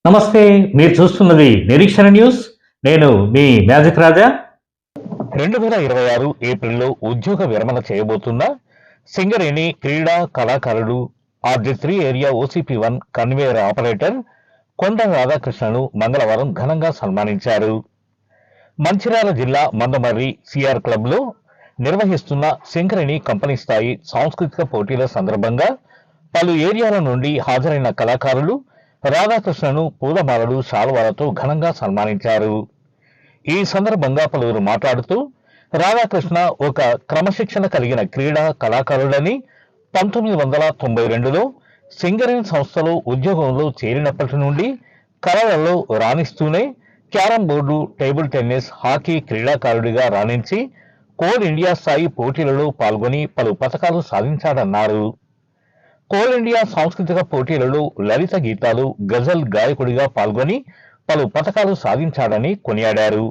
నమస్తే, మీరు చూస్తున్నది నిరీక్షణ న్యూస్. నేను మీ మ్యాజిక్ రాజా. 2026 ఏప్రిల్లో ఉద్యోగ విరమణ చేయబోతున్న సింగరేణి క్రీడా కళాకారుడు RG3 area OCP1 conveyor operator కొండ రాధాకృష్ణను మంగళవారం ఘనంగా సన్మానించారు. మంచిర్యాల జిల్లా మందమర్రి సిఆర్ క్లబ్లో నిర్వహిస్తున్న సింగరేణి కంపెనీ స్థాయి సాంస్కృతిక పోటీల సందర్భంగా పలు ఏరియాల నుండి హాజరైన కళాకారులు రాధాకృష్ణను పూలమాలలు, శాల్వాలతో ఘనంగా సన్మానించారు. ఈ సందర్భంగా పలువురు మాట్లాడుతూ రాధాకృష్ణ ఒక క్రమశిక్షణ కలిగిన క్రీడా కళాకారుడని, 1992లో సింగరేణి సంస్థలో ఉద్యోగంలో చేరినప్పటి నుండి కళలలో రాణిస్తూనే carrom board, table tennis, hockey క్రీడాకారుడిగా రాణించి కోల్ ఇండియా స్థాయి పోటీలలో పాల్గొని పలు పతకాలు సాధించాడన్నారు. కోల్ ఇండియా సాంస్కృతిక పోటీలలో లలిత గీతాలు, గజల్ గాయకుడిగా పాల్గొని పలు పతకాలు సాధించాడని కొనియాడారు.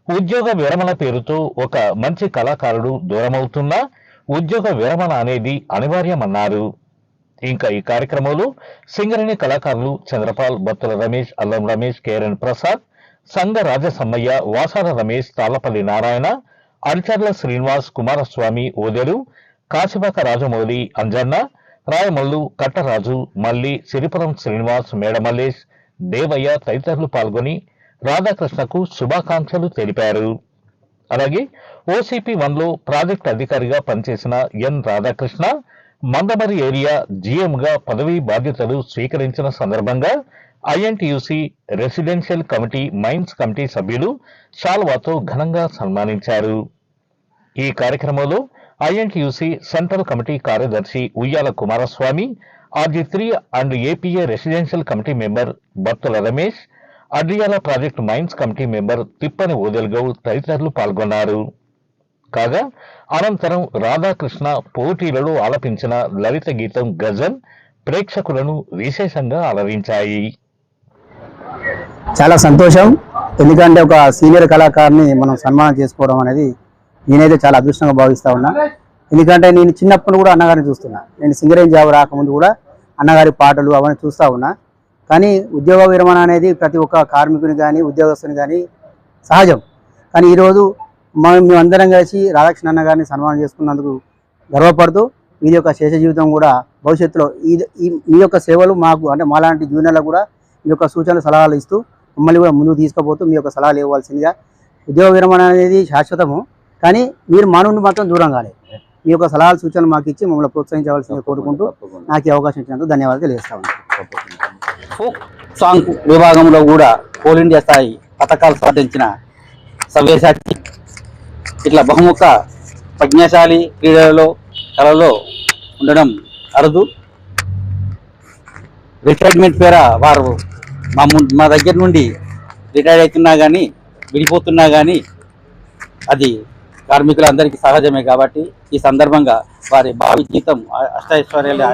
ఉద్యోగ విరమణ పేరుతో ఒక మంచి కళాకారుడు దూరమవుతున్నా ఉద్యోగ విరమణ అనేది అనివార్యమన్నారు. ఇంకా ఈ కార్యక్రమంలో సింగరేణి కళాకారులు చంద్రపాల్, బత్తుల రమేష్, అల్లం రమేష్, కేరన్ ప్రసాద్, సంగ రాజసమ్మయ్య, వాసాల రమేష్, తాళ్లపల్లి నారాయణ, అరిచర్ల శ్రీనివాస్, కుమారస్వామి, ఓదెలు, కాశీపాక రాజమౌళి, అంజన్న, రాయమల్లు, కట్టరాజు, మల్లి, సిరిపురం శ్రీనివాస్, మేడమల్లేష్, దేవయ్య తదితరులు పాల్గొని రాధాకృష్ణకు శుభాకాంక్షలు తెలిపారు. అలాగే OCP1లో ప్రాజెక్ట్ అధికారిగా పనిచేసిన ఎన్ రాధాకృష్ణ మందమరి ఏరియా GMగా పదవీ బాధ్యతలు స్వీకరించిన సందర్భంగా INTUC residential committee, mines committee సభ్యులు శాల్వాతో ఘనంగా సన్మానించారు. ఈ కార్యక్రమంలో INTUC సెంట్రల్ కమిటీ కార్యదర్శి Uyyala Kumaraswamy, RG3 and APA residential committee member Battula Ramesh, Adriyala project mines committee member Thippani Odelgoud తదితరులు పాల్గొన్నారు. కాగా అనంతరం రాధాకృష్ణ పోటీలలో ఆలపించిన లలిత గీతం గజల్ ప్రేక్షకులను విశేషంగా అలరించాయి. చాలా సంతోషం. ఎందుకంటే ఒక సీనియర్ కళాకారుని మనం సన్మానం చేసుకోవడం అనేది నేనైతే చాలా అదృష్టంగా భావిస్తా ఉన్నా. ఎందుకంటే నేను చిన్నప్పుడు కూడా అన్నగారిని చూస్తున్నా. నేను సింగరేణి జాబ్ రాకముందు కూడా అన్నగారి పాటలు అవన్నీ చూస్తూ ఉన్నా. కానీ ఉద్యోగ విరమణ అనేది ప్రతి ఒక్క కార్మికుని కానీ ఉద్యోగస్తుని కానీ సహజం. కానీ ఈరోజు మేమందరం కలిసి రాధాకృష్ణ అన్న గారిని సన్మానం చేసుకున్నందుకు గర్వపడుతూ మీ యొక్క శేష జీవితం కూడా భవిష్యత్తులో మీ యొక్క సేవలు మాకు అంటే మాలాంటి జూనియర్లకు కూడా మీ యొక్క సూచనలు, సలహాలు ఇస్తూ మమ్మల్ని కూడా ముందుకు తీసుకుపోతూ మీ యొక్క సలహాలు ఇవ్వాల్సిందిగా. ఉద్యోగ విరమణ అనేది శాశ్వతము, కానీ మీరు మా నుండి మాత్రం దూరం కాలేదు. మీ యొక్క సలహాలు, సూచనలు మాకు ఇచ్చి మమ్మల్ని ప్రోత్సహించవలసిందిగా కోరుకుంటూ నాకు ఈ అవకాశం ఇచ్చినందుకు ధన్యవాదాలు తెలియజేస్తా ఉన్నాను. ఫోక్ సాంగ్ విభాగంలో కూడా కోల్ ఇండియా స్థాయి పథకాలు సాధించిన సవ్యసాచి, ఇట్లా బహుముఖ ప్రజ్ఞాశాలి క్రీడలలో కళలో ఉండడం అరుదు. రిటైర్మెంట్ పేర వారు మా దగ్గర నుండి రిటైర్ అవుతున్నా కానీ, విడిపోతున్నా కానీ అది కార్మికులందరికీ సహజమే. కాబట్టి ఈ సందర్భంగా వారి భావి జీతం అష్టైశ్వర్యాలు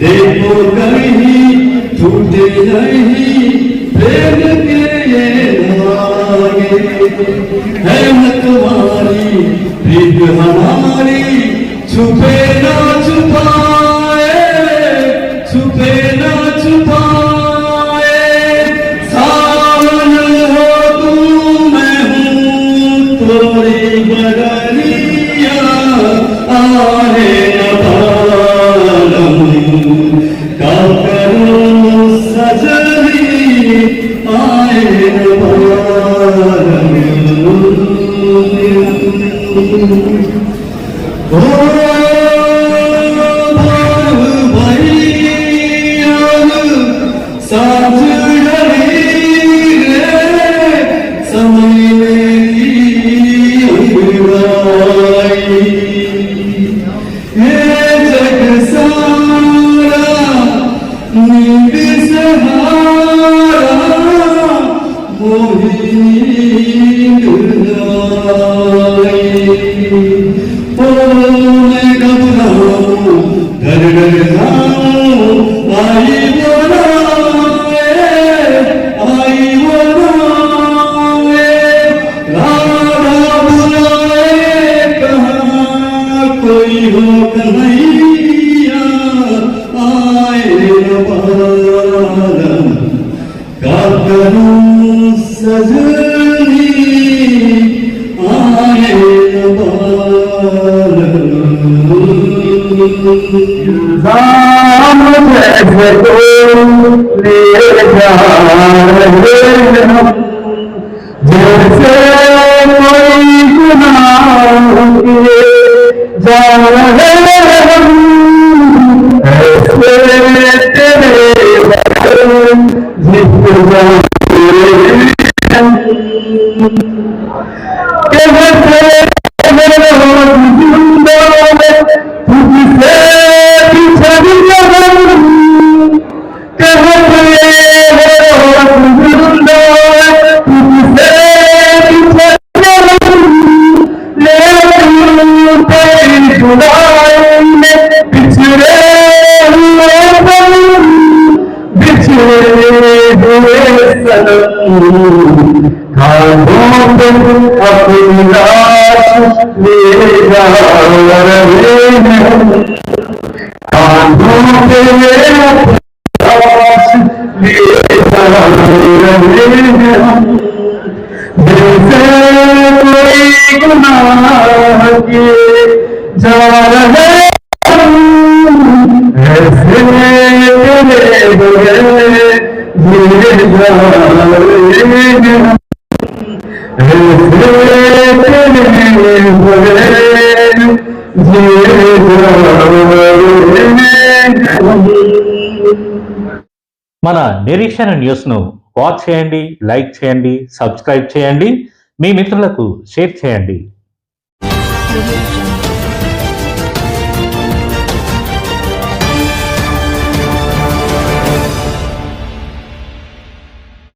देखो कहीं टूटे नहीं प्रेम के ये धागे, है तुम्हारी प्रीत हमारी छुपे ना छुपाए, छुपे ना छुपाए। सावन हो तुम मैं हूँ तोरी बगलिया, आहे न पालम ओ भाई साथ डरी रे समय मेरी अंगड़ाई हे जग सारा नींद सहारा मोही नींद आई ओ मैं घबराऊं डर डर जाऊं आई कोई हो कन्हैया आए न पालम का करूं सजनी आए न पालम जैसे तो ले जा रहे हम जैसे कोई गुनाह किए जा रहे हम ऐसे तेरे बदन अपनी लाश ले जा रहे हैं कांधों पे लाश ले जा रहे हैं जैसे कोई गुनाह किए जा रहे हैं ऐसे तेरे बगैर जिए जा रहे हैं మన నిరీక్షణ న్యూస్ ను వాచ్ చేయండి, లైక్ చేయండి, సబ్స్క్రైబ్ చేయండి, మీ మిత్రులకు షేర్ చేయండి.